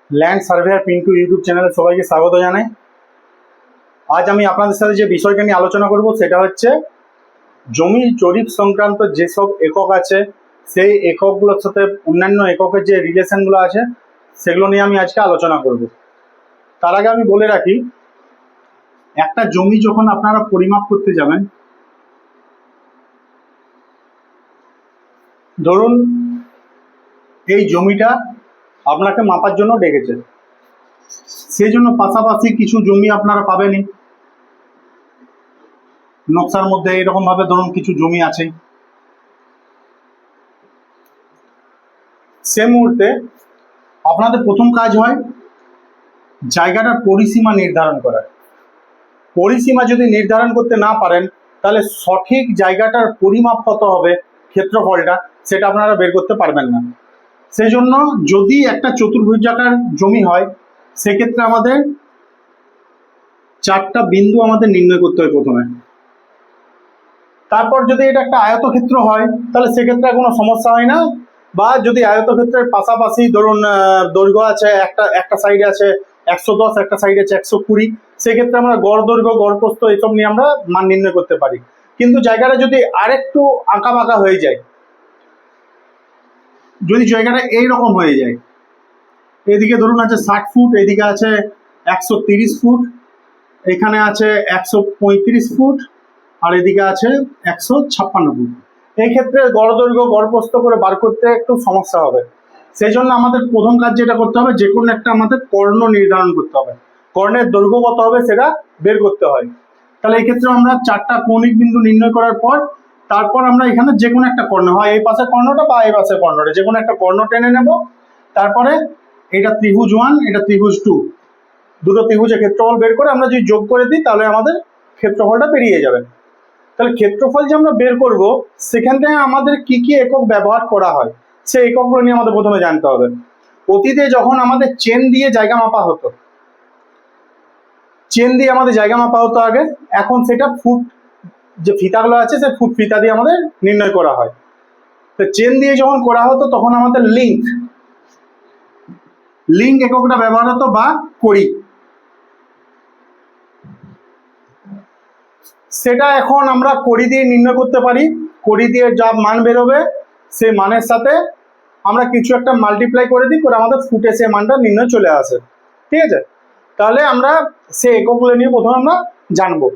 Land surveyor Pintu YouTube চ্যানেলে সবাইকে স্বাগত জানাই। আজ আমি আপনাদের সাথে যে বিষয়টা নিয়ে আলোচনা করব সেটা হচ্ছে জমি জরিপ সংক্রান্ত যেসব একক আছে সেই এককগুলোর সাথে অন্যান্য এককের যে রিলেশনগুলো আছে সেগুলো নিয়ে আমি আজকে আলোচনা করব। তার আগে আমি বলে রাখি, একটা জমি যখন আপনারা পরিমাপ করতে যাবেন, ধরুন এই জমিটা আপনাকে মাপার জন্য ডেকেছে, সেই জন্য পাশাপাশি কিছু জমি আপনারা পাবেনই। নকশার মধ্যে এরকম ভাবে ধরুন কিছু জমি আছে। সে মুহূর্তে আপনাদের প্রথম কাজ হয় জায়গাটার পরিসীমা নির্ধারণ করা। পরিসীমা যদি নির্ধারণ করতে না পারেন তাহলে সঠিক জায়গাটার পরিমাপ কত হবে, ক্ষেত্রফলটা, সেটা আপনারা বের করতে পারবেন না। সেই জন্য যদি একটা চতুর্ভুজাকার জমি হয় সেক্ষেত্রে আমাদের চারটা বিন্দু আমাদের নির্ণয় করতে হয় প্রথমে। তারপর যদি এটা একটা আয়তক্ষেত্র হয় তাহলে সেক্ষেত্রে কোনো সমস্যা হয় না, বা যদি আয়তক্ষেত্রের পাশাপাশি ধরুন দৈর্ঘ্য আছে, একটা সাইডে আছে 110, একটা সাইডে আছে 120, সেক্ষেত্রে আমরা গড় দৈর্ঘ্য গড় প্রস্থ এসব নিয়ে আমরা মান নির্ণয় করতে পারি। কিন্তু জায়গাটা যদি আরেকটু আঁকা বাঁকা হয়ে যায়, যদি জায়গাটা এইরকম হয়ে যায়, এদিকে ধরুন আছে 60 ফুট, এদিকে আছে 130 ফুট, এখানে আছে 135 ফুট, আর এদিকে আছে 156 ফুট, এই ক্ষেত্রে গড় দৈর্ঘ্য গড় প্রস্থ করে বার করতে একটু সমস্যা হবে। সেই জন্য আমাদের প্রথম কাজ যেটা করতে হবে, যে কোনো একটা আমাদের কর্ণ নির্ধারণ করতে হবে, কর্ণের দৈর্ঘ্য কত হবে সেটা বের করতে হয়। তাহলে এই ক্ষেত্রে আমরা চারটা কৌণিক বিন্দু নির্ণয় করার পর তারপর আমরা এখানে যে কোনো একটা কর্ণ, হয় এই পাশে কর্ণটা বা এই পাশে কর্ণটা, যে কোনো একটা কর্ণ টেনে নেব। তারপরে এটা ত্রিভুজ 1, এটা ত্রিভুজ 2, দুটো ত্রিভুজের ক্ষেত্রফল বের করে আমরা যদি যোগ করে দিই তাহলে আমাদের ক্ষেত্রফলটা বেরিয়ে যাবে। তাহলে ক্ষেত্রফল যে আমরা বের করব সেখান থেকে আমাদের কি কি একক ব্যবহার করা হয় সেই এককগুলো নিয়ে আমাদের প্রথমে জানতে হবে। অতীতে যখন আমাদের চেন দিয়ে জায়গা মাপা হতো, চেন দিয়ে আমাদের জায়গা মাপা হতো আগে, এখন সেটা ফুট, যে ফিতাগুলো আছে সে ফুট ফিতা দিয়ে আমাদের নির্ণয় করা হয়। তো চেন দিয়ে যখন করা হতো তখন আমাদের লিঙ্ক এককটা ব্যবহার হতো, বা কড়ি। সেটা এখন আমরা কড়ি দিয়ে নির্ণয় করতে পারি। কড়ি দিয়ে যা মান বেরোবে সেই মানের সাথে আমরা কিছু একটা মাল্টিপ্লাই করে দিই, করে আমাদের ফুটে সেই মানটা নির্ণয় চলে আসে। ঠিক আছে, তাহলে আমরা সেই এককগুলো নিয়ে প্রথমে আমরা জানবো।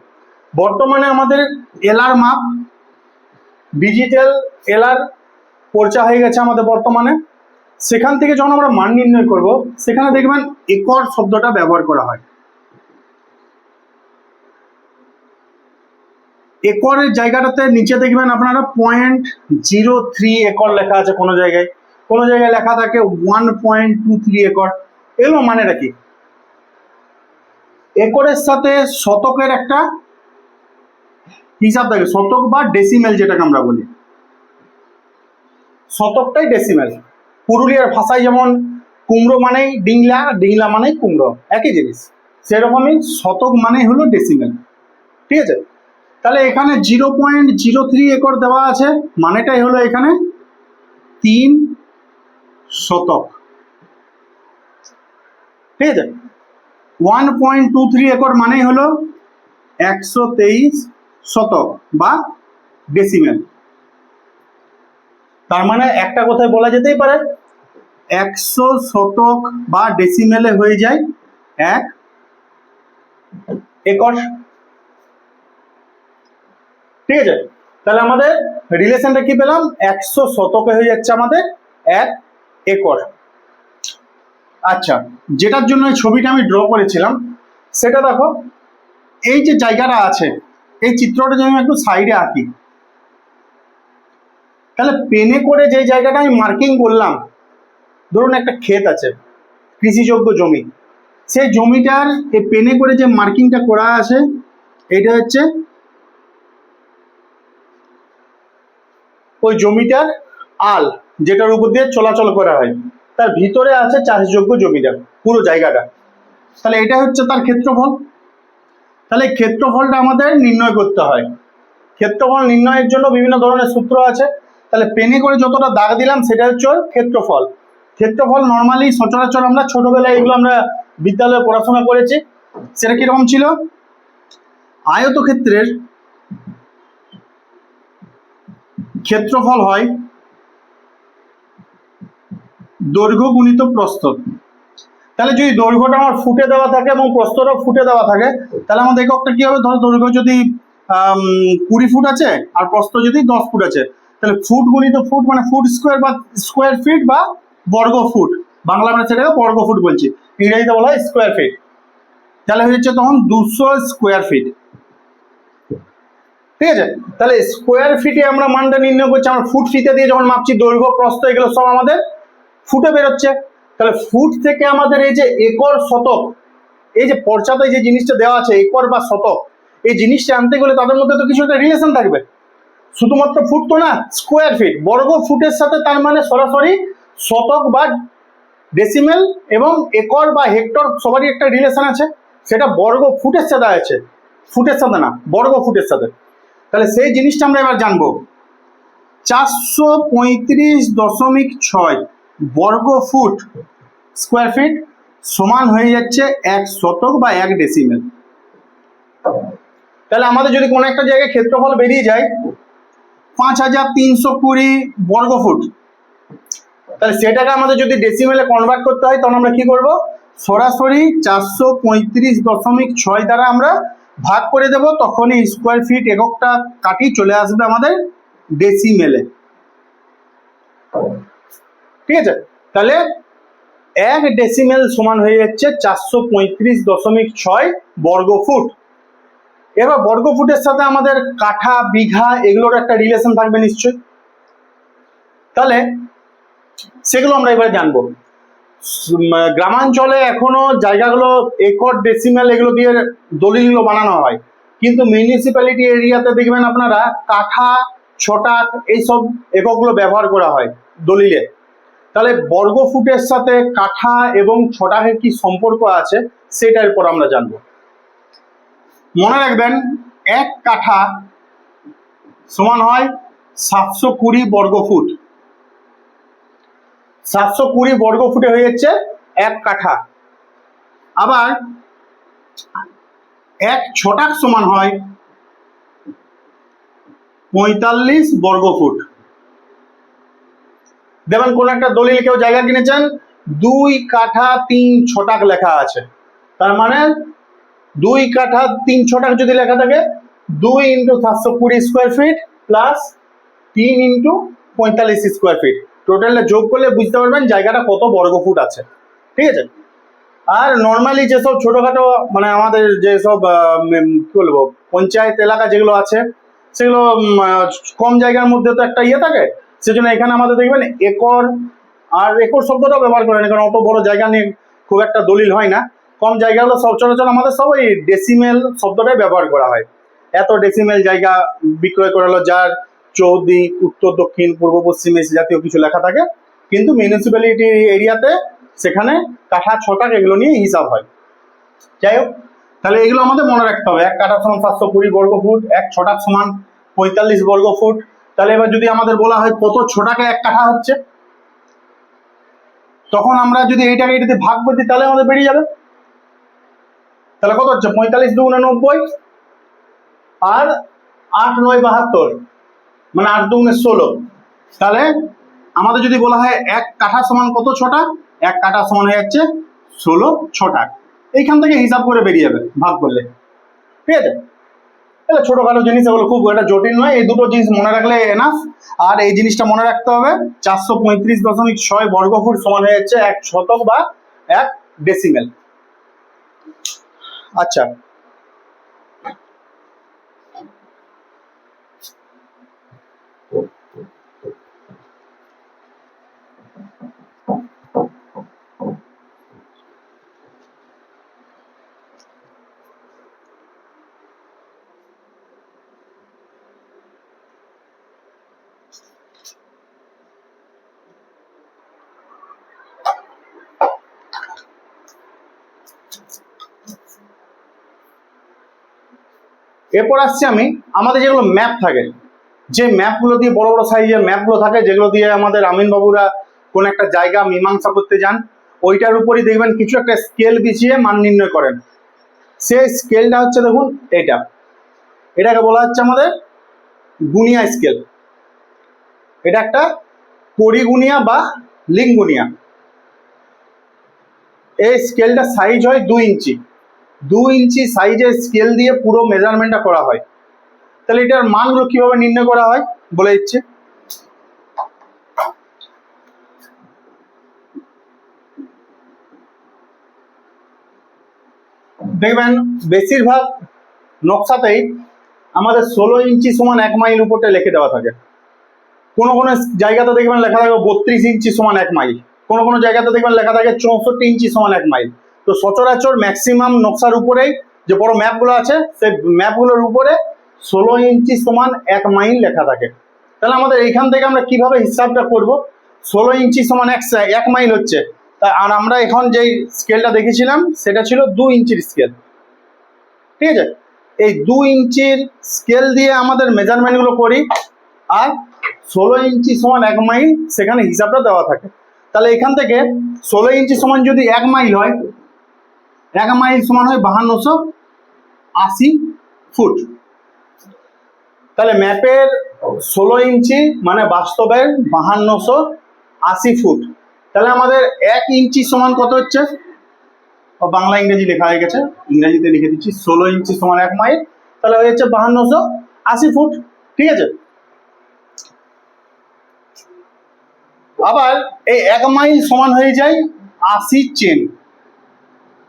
বর্তমানে আমাদের এলআর মাপ, ডিজিটাল এলআর পরিচয় হয়ে গেছে আমাদের বর্তমানে। সেখান থেকে যখন আমরা মান নির্ণয় করব সেখানে দেখবেন একর শব্দটা ব্যবহার করা হয়। একরের জায়গাটাতে নিচে দেখবেন আপনারা 0.03 একর লেখা আছে, কোনো জায়গায় লেখা থাকে 1.23 একর। এগুলো মানেটা কি? একরের সাথে শতকের একটা হিসাব থাকে, শতক বা ডেসিমেল যেটাকে আমরা বলি। শতকটাই ডেসিমেল। পুরুলিয়ার ভাষায় যেমন কুমড়ো মানেই ডিংলা, ডিংলা মানেই কুমড়ো, একই জিনিস। সেরকমই শতক মানে হলো ডেসিমেল। ঠিক আছে, তাহলে এখানে 0.03 একর দেওয়া আছে, মানেটাই হলো এখানে 3 শতক। ঠিক আছে, 1.23 একর মানেই হলো 123 শতক বা ডেসিমেল। তার মানে একটা কথায় বলা যেতেই পারে 100 শতক বা ডেসিমেলে হয়ে যায় 1 একর। ঠিক আছে, তাহলে আমাদের রিলেশনটা কি পেলাম, 100 শতকে হয়ে যাচ্ছে আমাদের 1 একর। আচ্ছা, যেটার জন্য এই ছবিটা আমি ড্র করেছিলাম সেটা দেখো, এই যে জায়গাটা আছে, এই চিত্রটা যদি আমি একটু সাইডে আঁকি, তাহলে পেনে করে যে জায়গাটা আমি মার্কিং করলাম, ধরুন একটা ক্ষেত আছে, কৃষিযোগ্য জমি, সেই জমিটার এই পেনে করে যে মার্কিংটা করা আছে এটা হচ্ছে ওই জমিটার আল, যেটার উপর দিয়ে চলাচল করা হয়, তার ভিতরে আছে চাষযোগ্য জমিটা, পুরো জায়গাটা। তাহলে এটা হচ্ছে তার ক্ষেত্রফল। তাহলে ক্ষেত্রফলটা আমাদের নির্ণয় করতে হয়। ক্ষেত্রফল নির্ণয়ের জন্য বিভিন্ন ধরনের সূত্র আছে। তাহলে পেনে করে যতটা দাগ দিলাম সেটা হচ্ছে ক্ষেত্রফল। ক্ষেত্রফল নর্মালি সচরাচর আমরা ছোটবেলায় এগুলো আমরা বিদ্যালয়ে পড়াশোনা করেছি। সেটা কিরকম ছিল? আয়তক্ষেত্রের ক্ষেত্রফল হয় দৈর্ঘ্য গুণিত প্রস্থ। তাহলে যদি দৈর্ঘ্যটা আমার ফুটে দেওয়া থাকে এবং প্রস্থটাও ফুটে দেওয়া থাকে, তাহলে আমাদের এককটা কি হবে? ধরো দৈর্ঘ্য যদি 20 ফুট আছে আর প্রস্থ যদি 10 ফুট আছে, তাহলে ফুট গুণিত ফুট মানে ফুট স্কোয়ার বা স্কোয়ার ফিট বা বর্গ ফুট, বাংলা আমরা সেটাকে বর্গ ফুট বলছি, ইংরেজিতে বলা হয় স্কোয়ার ফিট। তাহলে হয়ে যাচ্ছে তখন 200 স্কোয়ার ফিট। ঠিক আছে, তাহলে স্কোয়ার ফিটে আমরা মানটা নির্ণয় করছি, আমরা ফুট ফিতে দিয়ে যখন মাপছি দৈর্ঘ্য প্রস্থ এগুলো সব আমাদের ফুটে বেরোচ্ছে। তাহলে ফুট থেকে আমাদের এই যে একর শতক, এই যে পর্চাতে যে জিনিসটা দেওয়া আছে একর বা শতক, এই জিনিসটা আনতে গেলে তাদের মধ্যে তো কিছু একটা রিলেশন থাকবে। শুধুমাত্র ফুট তো না, স্কোয়ার ফিট বর্গ ফুটের সাথে তার মানে সরাসরি শতক বা ডেসিমেল এবং একর বা হেক্টর সবারই একটা রিলেশন আছে, সেটা বর্গ ফুটের সাথে আছে, ফুটের সাথে না, বর্গ ফুটের সাথে। তাহলে সেই জিনিসটা আমরা এবার জানবো। 435.6 বর্গ ফুট স্কোয়ার ফিট সমান হয়ে যাচ্ছে 1 শতক বা 1 ডেসিমেল। তাহলে আমাদের যদি কোনো একটা জায়গায় ক্ষেত্রফল বেরিয়ে যায় 5320 বর্গ ফুট, তাহলে সেটাকে আমাদের যদি ডেসিমেলে কনভার্ট করতে হয় তখন আমরা কি করব? সরাসরি 435.6 দ্বারা আমরা ভাগ করে দেব, তখনই স্কোয়ার ফিট এককটা কাটি চলে আসবে আমাদের ডেসিমেলে। ঠিক আছে, তাহলে 1 ডেসিমেল সমান হয়ে যাচ্ছে 435.6 বর্গ ফুট। এবার বর্গ ফুটের সাথে আমাদের কাঠা বিঘা এগুলোর একটা রিলেশন থাকবে নিশ্চয়ই, তাহলে সেগুলো আমরা এবার জানবো। গ্রামাঞ্চলে এখনো জায়গাগুলো একর ডেসিমেল এগুলো দিয়ে দলিলগুলো বানানো হয়, কিন্তু মিউনিসিপ্যালিটি এরিয়াতে দেখবেন আপনারা কাঠা ছটাক এইসব এককগুলো ব্যবহার করা হয় দলিলে। তাহলে বর্গ ফুটের সাথে কাঠা এবং ছটাকের কি সম্পর্ক আছে সেটার উপর আমরা জানবো। মনে রাখবেন 1 কাঠা সমান হয় 720 বর্গ ফুট। 720 বর্গ ফুটে হয়ে যাচ্ছে 1 কাঠা। আবার 1 ছটাক সমান হয় 45 বর্গ ফুট। দেখবেন কোন একটা দলিল কেউ জায়গা কিনেছেন 2 কাঠা 3 ছটাক লেখা আছে, তার মানে 2 কাঠা 3 ছটাক যদি লেখা থাকে 2 × 720 square feet plus 3 × 45 square feet, টোটালটা যোগ করলে বুঝতে পারবেন জায়গাটা কত বর্গ ফুট আছে। ঠিক আছে, আর নর্মালি যেসব ছোটখাটো মানে আমাদের যেসব কি বলবো পঞ্চায়েত এলাকা যেগুলো আছে সেগুলো কম জায়গার মধ্যে তো একটা ইয়ে থাকে, সেজন্য এখানে আমাদের দেখবেন একর, আর একর শব্দটাও ব্যবহার করেন, কারণ অত বড় জায়গা নিয়ে খুব একটা দলিল হয় না। কম জায়গাগুলো সচরাচর আমাদের সব ওই ডেসিমেল শব্দটাই ব্যবহার করা হয়। এত ডেসিমেল জায়গা বিক্রয় করা হলো, যার চৌদি উত্তর দক্ষিণ পূর্ব পশ্চিম এই জাতীয় কিছু লেখা থাকে, কিন্তু মিউনিসিপ্যালিটি এরিয়াতে সেখানে কাঠা ছটাক এগুলো নিয়ে হিসাব হয়। যাই হোক, তাহলে এগুলো আমাদের মনে রাখতে হবে। 1 কাঠা সমান 720 বর্গ ফুট, 1 ছটাক সমান 45 বর্গ ফুট। তাহলে এবার যদি আমাদের বলা হয় কত ছটাকে 1 কাঠা হচ্ছে, তখন আমরা যদি এইটাকে এটাতে ভাগ করে দিই তাহলে আমাদের বেরিয়ে যাবে। তাহলে কত হচ্ছে 45 × 2 = 90 আর 8 × 9 = 72, মানে 8 × 2 = 16। তাহলে আমাদের যদি বলা হয় 1 কাঠা সমান কত ছটাক, 1 কাঠা সমান হয়ে যাচ্ছে 16 ছটাক। এইখান থেকে হিসাব করে বেরিয়ে যাবে ভাগ করলে। ঠিক আছে, তাহলে ছোটখাটো জিনিস, এগুলো খুব একটা জটিল নয়, এই দুটো জিনিস মনে রাখলে এনাফ। আর এই জিনিসটা মনে রাখতে হবে 435.6 বর্গ ফুট সমান হয়ে যাচ্ছে 1 শতক বা 1 ডেসিমেল। আচ্ছা, এরপর আসছি আমি আমাদের যেগুলো ম্যাপ থাকে, যে ম্যাপগুলো দিয়ে বড় বড় সাইজের ম্যাপগুলো থাকে, যেগুলো দিয়ে আমাদের আমিন বাবুরা কোন একটা জায়গা মীমাংসা করতে যান, ওইটার উপরই দেখবেন কিছু একটা স্কেল বিছিয়ে মান নির্ণয় করেন। সেই স্কেলটা হচ্ছে দেখুন এটাকে বলা হচ্ছে আমাদের গুনিয়া স্কেল। এটা একটা পরিগুনিয়া বা লিঙ্গুনিয়া। এই স্কেলটা সাইজ হয় 2 ইঞ্চি। 2 ইঞ্চি সাইজের স্কেল দিয়ে পুরো মেজারমেন্টটা করা হয়। তাহলে এটার মানগুলো কিভাবে নির্ণয় করা হয় বলে দিচ্ছে। দেখবেন বেশিরভাগ নকশাতেই আমাদের 16 ইঞ্চি সমান 1 মাইল উপরটা লিখে দেওয়া থাকে। কোনো কোনো জায়গাতে দেখবেন লেখা থাকে 32 ইঞ্চি সমান 1 মাইল, কোনো কোনো জায়গাতে দেখবেন লেখা থাকে 64 ইঞ্চি সমান 1 মাইল। তো সচরাচর ম্যাক্সিমাম নকশার উপরেই যে বড় ম্যাপগুলো আছে সেই ম্যাপগুলোর উপরে 16 ইঞ্চি সমান 1 মাইল লেখা থাকে। তাহলে আমাদের এইখান থেকে আমরা কিভাবে হিসাবটা করব? 16 ইঞ্চি সমান 1 মাইল হচ্ছে, আর আমরা এখন যেই স্কেলটা দেখেছিলাম সেটা ছিল 2 ইঞ্চির স্কেল। ঠিক আছে, এই 2 ইঞ্চির স্কেল দিয়ে আমাদের মেজারমেন্টগুলো করি, আর 16 ইঞ্চি সমান 1 মাইল সেখানে হিসাবটা দেওয়া থাকে। তাহলে এখান থেকে 16 ইঞ্চি সমান যদি 1 মাইল হয়, 1 মাইল সমান হয় 5280 ফুট। তাহলে ম্যাপের 16 ইঞ্চি মানে বাস্তবের 5280 ফুট। তাহলে আমাদের 1 ইঞ্চি সমান কত হচ্ছে? বাংলা ইংরেজি লেখা হয়ে গেছে, ইংরেজিতে লিখে দিচ্ছি 16 ইঞ্চি সমান 1 মাইল, তাহলে হয়ে যাচ্ছে 5280 ফুট। ঠিক আছে, আবার এই 1 মাইল সমান হয়ে যায় 80 চেন,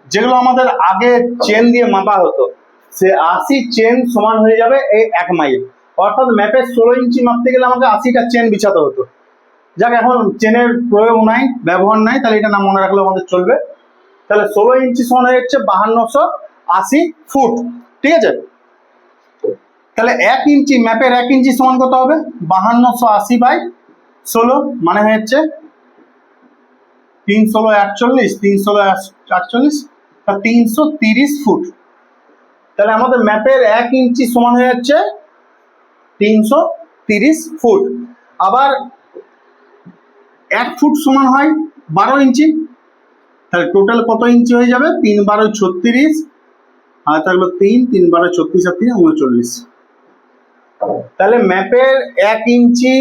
যেগুলো আমাদের আগে চেন দিয়ে মাপা হতো, সে 80 চেন সমান হয়ে যাবে এই 1 মাইল। অর্থাৎ ম্যাপের 16 ইঞ্চি মাপতে গেলে আমাকে 80টা চেন বিছাতে হতো। যাক, এখন চেনের প্রয়োগ নাই, ব্যবহার নাই, তাহলে এটা না মনে রাখলে আমাদের চলবে। তাহলে 16 ইঞ্চি সমান হয়ে যাচ্ছে 5280 ফুট। ঠিক আছে, তাহলে 1 ইঞ্চি ম্যাপের 1 ইঞ্চি সমান কত হবে? 5280 বাই 16 মানে হয়ে যাচ্ছে 3 16 48, 3 16 48, 330 ফুট। তাহলে আমাদের ম্যাপের 1 ইঞ্চি সমান হয়ে যাচ্ছে 330 ফুট। আবার 1 ফুট সমান হয় 12 ইঞ্চি। তাহলে টোটাল কত ইঞ্চি হয়ে যাবে? 3 12 36, আর থাকলো 3 3 12 36 আর 3 39। তাহলে ম্যাপের 1 ইঞ্চি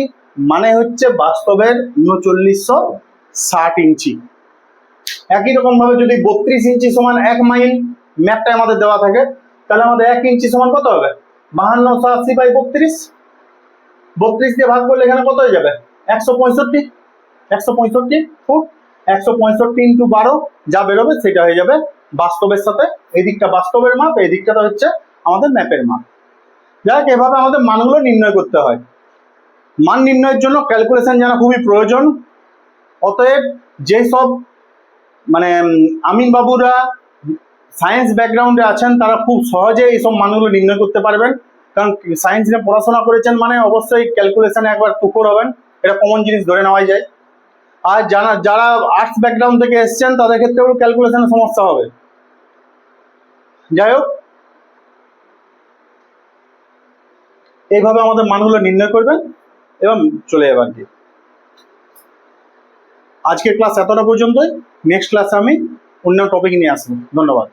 মানে হচ্ছে বাস্তবের 3960 ইঞ্চি। একই রকম ভাবে যদি 32 ইঞ্চি সমান 1 মাইল ম্যাপটা আমাদের দেওয়া থাকে, তাহলে আমাদের 1 ইঞ্চি সমান কত হবে? 5280 বাই 32। 32 দিয়ে ভাগ করলে এখানে কত হয়ে যাবে? 165। 165 ফুট। 165 ইন্টু 12 যা বেরোবে সেটা হয়ে যাবে বাস্তবের সাথে, এই দিকটা বাস্তবের মাপ, এই দিকটা হচ্ছে আমাদের ম্যাপের মাপ। যাক, এভাবে আমাদের মানগুলো নির্ণয় করতে হয়। মান নির্ণয়ের জন্য ক্যালকুলেশন জানা খুবই প্রয়োজন। অতএব যেসব মানে আমিন বাবুরা সায়েন্স ব্যাকগ্রাউন্ডে আছেন তারা খুব সহজে এইসব মানগুলো নির্ণয় করতে পারবেন, কারণ সায়েন্স নিয়ে পড়াশোনা করেছেন মানে অবশ্যই ক্যালকুলেশনে একবার তুখোর হবেন, এটা কমন জিনিস ধরে নেওয়া যায়। আর যারা আর্টস ব্যাকগ্রাউন্ড থেকে এসছেন তাদের ক্ষেত্রেও ক্যালকুলেশনের সমস্যা হবে। যাই হোক, এইভাবে আমাদের মানগুলো নির্ণয় করবেন এবং চলে যাবে আর কি। আজকের ক্লাস এতটা পর্যন্তই। নেক্সট ক্লাসে আমি অন্য টপিক নিয়ে আসবো। ধন্যবাদ।